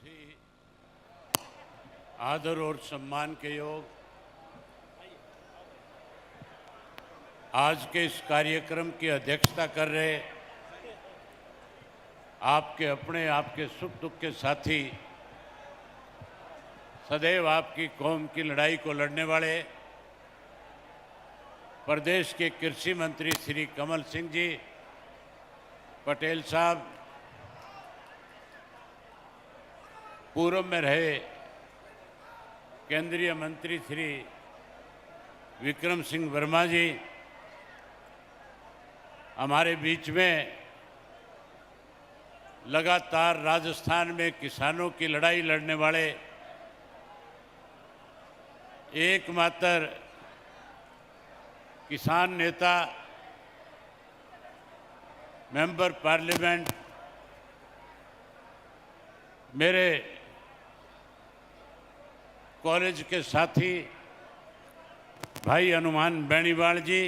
ही आदर और सम्मान के योग आज के इस कार्यक्रम की अध्यक्षता कर रहे आपके अपने, आपके सुख दुख के साथी, सदैव आपकी कौम की लड़ाई को लड़ने वाले प्रदेश के कृषि मंत्री श्री कमल सिंह जी पटेल साहब, पूर्व में रहे केंद्रीय मंत्री श्री विक्रम सिंह वर्मा जी, हमारे बीच में लगातार राजस्थान में किसानों की लड़ाई लड़ने वाले एकमात्र किसान नेता, मेंबर पार्लियामेंट, मेरे कॉलेज के साथी भाई हनुमान बेनीवाल जी,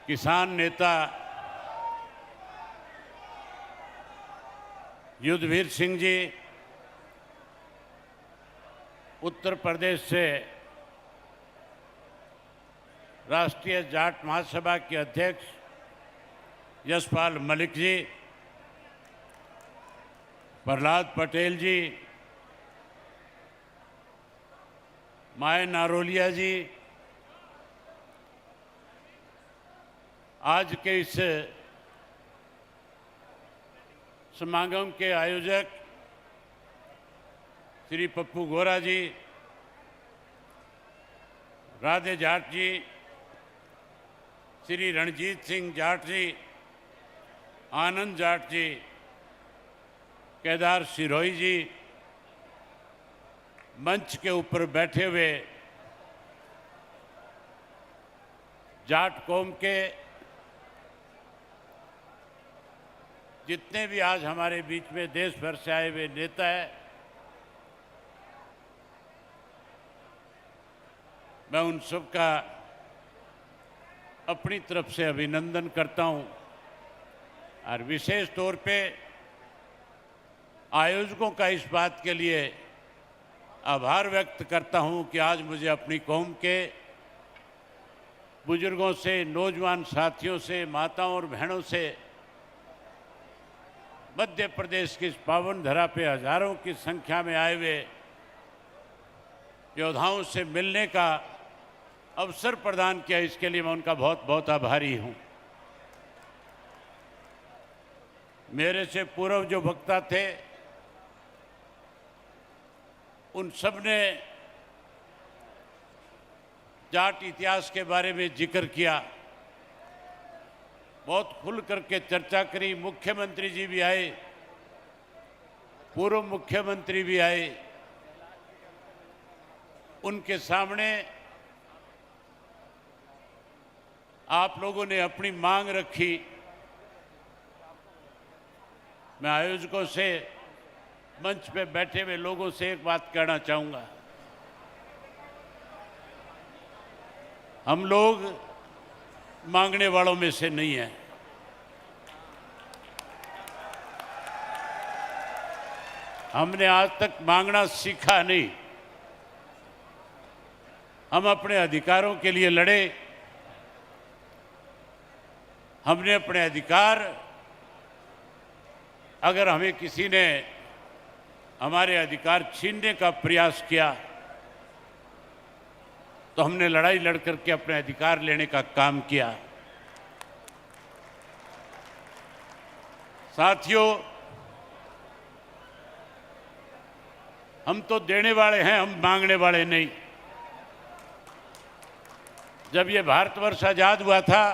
किसान नेता युद्धवीर सिंह जी, उत्तर प्रदेश से राष्ट्रीय जाट महासभा के अध्यक्ष यशपाल मलिक जी, प्रहलाद पटेल जी, माय नारोलिया जी, आज के इस समागम के आयोजक श्री पप्पू गोरा जी, राधे जाट जी, श्री रणजीत सिंह जाट जी, आनंद जाट जी, केदार सिरोही जी, मंच के ऊपर बैठे हुए जाट कौम के जितने भी आज हमारे बीच में देश भर से आए हुए नेता हैं, मैं उन सब का अपनी तरफ से अभिनंदन करता हूं और विशेष तौर पे आयोजकों का इस बात के लिए आभार व्यक्त करता हूं कि आज मुझे अपनी कौम के बुजुर्गों से, नौजवान साथियों से, माताओं और बहनों से मध्य प्रदेश की इस पावन धरा पे हजारों की संख्या में आए हुए योद्धाओं से मिलने का अवसर प्रदान किया। इसके लिए मैं उनका बहुत बहुत आभारी हूं। मेरे से पूर्व जो वक्ता थे उन सब ने जाट इतिहास के बारे में जिक्र किया, बहुत खुल करके चर्चा करी। मुख्यमंत्री जी भी आए, पूर्व मुख्यमंत्री भी आए, उनके सामने आप लोगों ने अपनी मांग रखी। मैं आयोजकों से, मंच पे बैठे हुए लोगों से एक बात कहना चाहूंगा। हम लोग मांगने वालों में से नहीं हैं। हमने आज तक मांगना सीखा नहीं। हम अपने अधिकारों के लिए लड़े। हमने अपने अधिकार, अगर हमें किसी ने हमारे अधिकार छीनने का प्रयास किया तो हमने लड़ाई लड़ करके अपने अधिकार लेने का काम किया। साथियों, हम तो देने वाले हैं, हम मांगने वाले नहीं। जब ये भारतवर्ष आजाद हुआ था,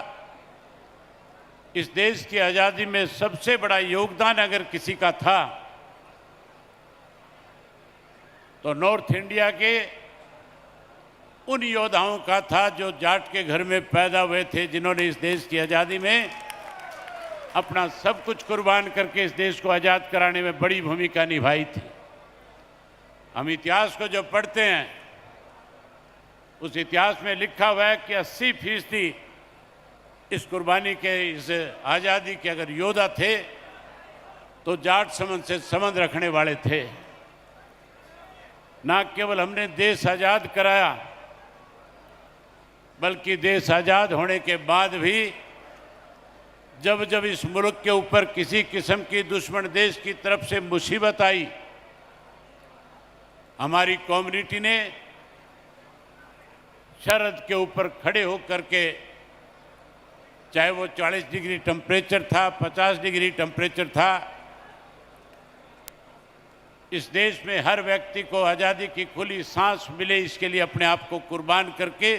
इस देश की आजादी में सबसे बड़ा योगदान अगर किसी का था तो नॉर्थ इंडिया के उन योद्धाओं का था जो जाट के घर में पैदा हुए थे, जिन्होंने इस देश की आज़ादी में अपना सब कुछ कुर्बान करके इस देश को आज़ाद कराने में बड़ी भूमिका निभाई थी। हम इतिहास को जब पढ़ते हैं, उस इतिहास में लिखा हुआ है कि 80% इस कुर्बानी के, इस आज़ादी के अगर योद्धा थे तो जाट समाज से संबंध रखने वाले थे। ना केवल हमने देश आज़ाद कराया, बल्कि देश आज़ाद होने के बाद भी जब जब इस मुल्क के ऊपर किसी किस्म की दुश्मन देश की तरफ से मुसीबत आई, हमारी कम्युनिटी ने सरहद के ऊपर खड़े होकर के, चाहे वो 40 डिग्री टेम्परेचर था, 50 डिग्री टेम्परेचर था, इस देश में हर व्यक्ति को आज़ादी की खुली सांस मिले, इसके लिए अपने आप को कुर्बान करके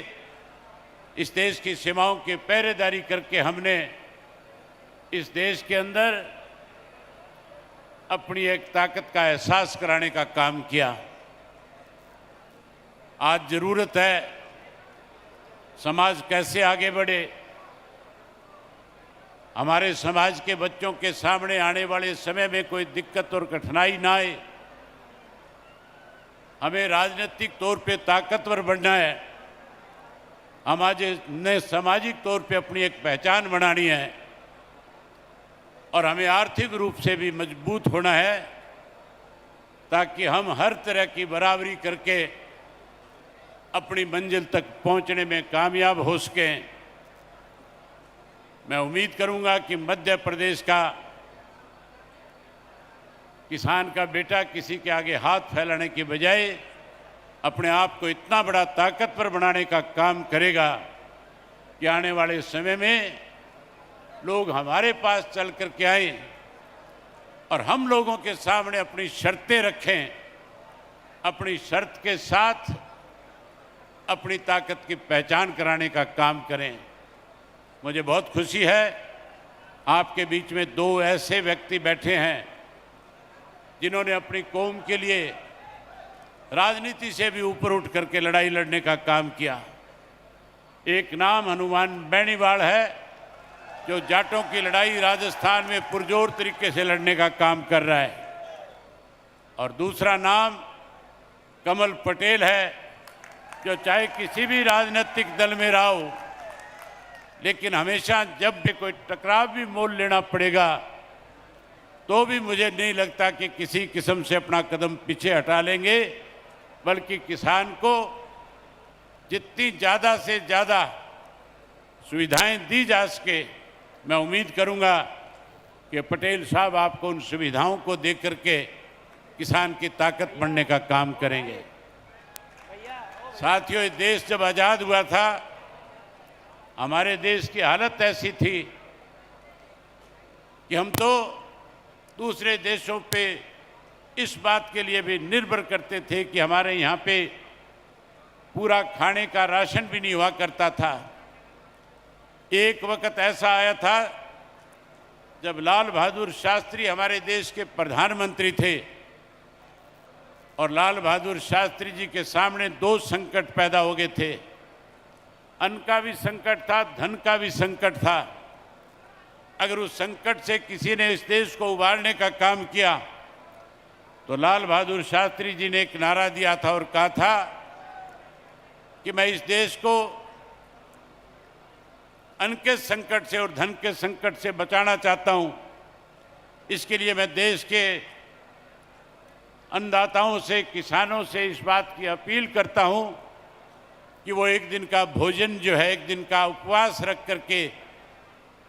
इस देश की सीमाओं की पहरेदारी करके हमने इस देश के अंदर अपनी एक ताकत का एहसास कराने का काम किया। आज ज़रूरत है समाज कैसे आगे बढ़े, हमारे समाज के बच्चों के सामने आने वाले समय में कोई दिक्कत और कठिनाई ना आए। हमें राजनीतिक तौर पे ताकतवर बनना है, हमारे सामाजिक तौर पे अपनी एक पहचान बनानी है और हमें आर्थिक रूप से भी मजबूत होना है, ताकि हम हर तरह की बराबरी करके अपनी मंजिल तक पहुंचने में कामयाब हो सकें। मैं उम्मीद करूंगा कि मध्य प्रदेश का किसान का बेटा किसी के आगे हाथ फैलाने की बजाय अपने आप को इतना बड़ा ताकतवर बनाने का काम करेगा कि आने वाले समय में लोग हमारे पास चल कर के आए और हम लोगों के सामने अपनी शर्तें रखें, अपनी शर्त के साथ अपनी ताकत की पहचान कराने का काम करें। मुझे बहुत खुशी है आपके बीच में दो ऐसे व्यक्ति बैठे हैं जिन्होंने अपनी कौम के लिए राजनीति से भी ऊपर उठ करके लड़ाई लड़ने का काम किया। एक नाम हनुमान बेनीवाल है, जो जाटों की लड़ाई राजस्थान में पुरजोर तरीके से लड़ने का काम कर रहा है, और दूसरा नाम कमल पटेल है, जो चाहे किसी भी राजनीतिक दल में रहा हो, लेकिन हमेशा जब भी कोई टकराव भी मोल लेना पड़ेगा तो भी मुझे नहीं लगता कि किसी किस्म से अपना कदम पीछे हटा लेंगे, बल्कि किसान को जितनी ज़्यादा से ज़्यादा सुविधाएं दी जा सके, मैं उम्मीद करूंगा कि पटेल साहब आपको उन सुविधाओं को दे करके किसान की ताकत बढ़ने का काम करेंगे। साथियों, ये देश जब आज़ाद हुआ था, हमारे देश की हालत ऐसी थी कि हम तो दूसरे देशों पे इस बात के लिए भी निर्भर करते थे कि हमारे यहाँ पे पूरा खाने का राशन भी नहीं हुआ करता था। एक वक्त ऐसा आया था जब लाल बहादुर शास्त्री हमारे देश के प्रधानमंत्री थे और लाल बहादुर शास्त्री जी के सामने दो संकट पैदा हो गए थे। अन्न का भी संकट था, धन का भी संकट था। अगर उस संकट से किसी ने इस देश को उबारने का काम किया तो लाल बहादुर शास्त्री जी ने एक नारा दिया था और कहा था कि मैं इस देश को अन्न के संकट से और धन के संकट से बचाना चाहता हूं। इसके लिए मैं देश के अन्नदाताओं से, किसानों से इस बात की अपील करता हूं कि वो एक दिन का भोजन जो है, एक दिन का उपवास रख करके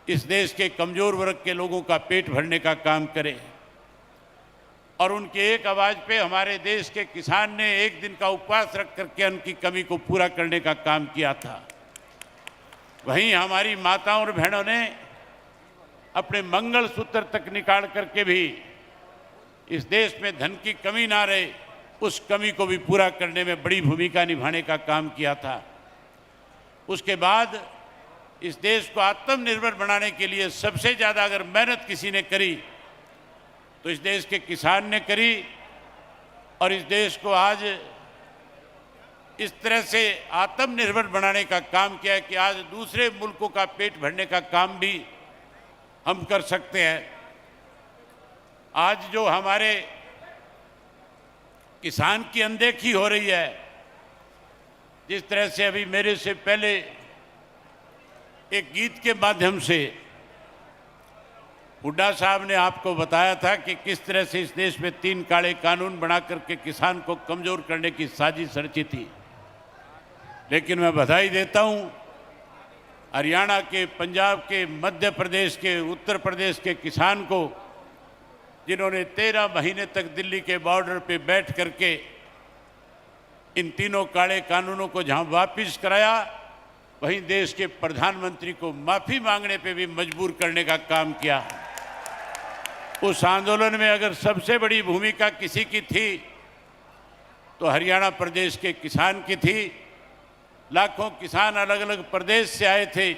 इस देश के कमजोर वर्ग के लोगों का पेट भरने का काम करें। और उनके एक आवाज़ पे हमारे देश के किसान ने एक दिन का उपवास रख करके अन्न की कमी को पूरा करने का काम किया था। वहीं हमारी माताओं और बहनों ने अपने मंगलसूत्र तक निकाल करके भी इस देश में धन की कमी ना रहे, उस कमी को भी पूरा करने में बड़ी भूमिका निभाने का काम किया था। उसके बाद इस देश को आत्मनिर्भर बनाने के लिए सबसे ज़्यादा अगर मेहनत किसी ने करी तो इस देश के किसान ने करी, और इस देश को आज इस तरह से आत्मनिर्भर बनाने का काम किया है कि आज दूसरे मुल्कों का पेट भरने का काम भी हम कर सकते हैं। आज जो हमारे किसान की अनदेखी हो रही है, जिस तरह से अभी मेरे से पहले एक गीत के माध्यम से हुड्डा साहब ने आपको बताया था कि किस तरह से इस देश में 3 काले कानून बना करके किसान को कमजोर करने की साजिश रची थी। लेकिन मैं बधाई देता हूं हरियाणा के, पंजाब के, मध्य प्रदेश के, उत्तर प्रदेश के किसान को, जिन्होंने 13 महीने तक दिल्ली के बॉर्डर पे बैठ करके इन तीनों काले कानूनों को जहां वापस कराया, वहीं देश के प्रधानमंत्री को माफी मांगने पे भी मजबूर करने का काम किया। उस आंदोलन में अगर सबसे बड़ी भूमिका किसी की थी तो हरियाणा प्रदेश के किसान की थी। लाखों किसान अलग अलग प्रदेश से आए थे।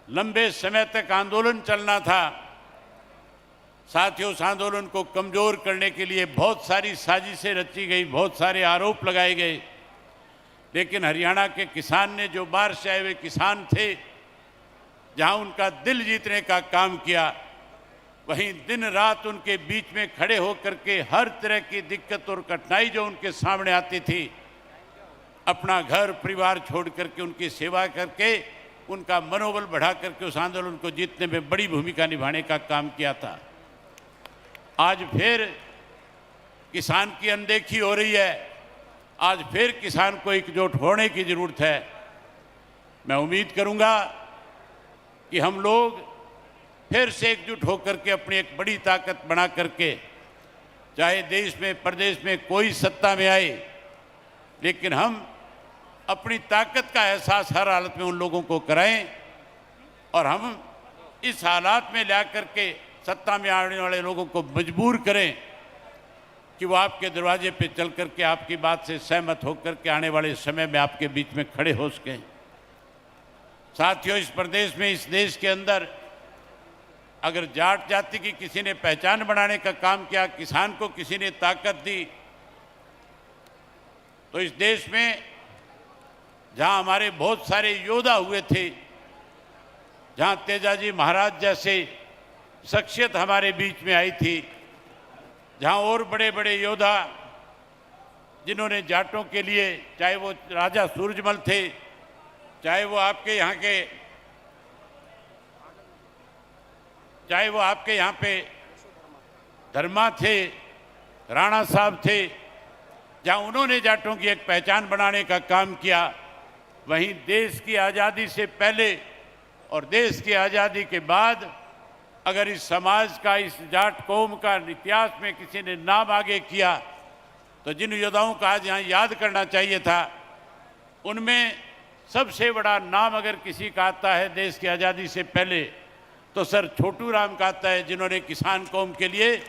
लंबे समय तक आंदोलन चलना था। साथियों, उस आंदोलन को कमजोर करने के लिए बहुत सारी साजिशें रची गई, बहुत सारे आरोप लगाए गए, लेकिन हरियाणा के किसान ने, जो बाहर से आए हुए किसान थे, जहां उनका दिल जीतने का काम किया, वहीं दिन रात उनके बीच में खड़े होकर के हर तरह की दिक्कत और कठिनाई जो उनके सामने आती थी, अपना घर परिवार छोड़ करके उनकी सेवा करके उनका मनोबल बढ़ा करके उस आंदोलन को जीतने में बड़ी भूमिका निभाने का काम किया था। आज फिर किसान की अनदेखी हो रही है। आज फिर किसान को एकजुट होने की जरूरत है। मैं उम्मीद करूंगा कि हम लोग फिर से एकजुट होकर के अपनी एक बड़ी ताकत बना करके, चाहे देश में प्रदेश में कोई सत्ता में आए, लेकिन हम अपनी ताकत का एहसास हर हालत में उन लोगों को कराएं और हम इस हालात में ला करके सत्ता में आने वाले लोगों को मजबूर करें कि वो आपके दरवाजे पे चल करके आपकी बात से सहमत होकर के आने वाले समय में आपके बीच में खड़े हो सकें। साथियों, इस प्रदेश में, इस देश के अंदर अगर जाट जाति की किसी ने पहचान बनाने का काम किया, किसान को किसी ने ताकत दी, तो इस देश में जहां हमारे बहुत सारे योद्धा हुए थे, जहां तेजाजी महाराज जैसे शख्सियत हमारे बीच में आई थी, जहां और बड़े बड़े योद्धा जिन्होंने जाटों के लिए, चाहे वो राजा सूरजमल थे, चाहे वो आपके यहाँ पे धर्मा थे, राणा साहब थे, जहां उन्होंने जाटों की एक पहचान बनाने का काम किया, वहीं देश की आज़ादी से पहले और देश की आज़ादी के बाद अगर इस समाज का, इस जाट कौम का इतिहास में किसी ने नाम आगे किया, तो जिन योद्धाओं का आज यहाँ याद करना चाहिए था, उनमें सबसे बड़ा नाम अगर किसी का आता है देश की आज़ादी से पहले, तो सर छोटू राम का आता है, जिन्होंने किसान कौम के लिए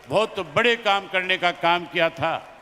बहुत बड़े काम करने का काम किया था।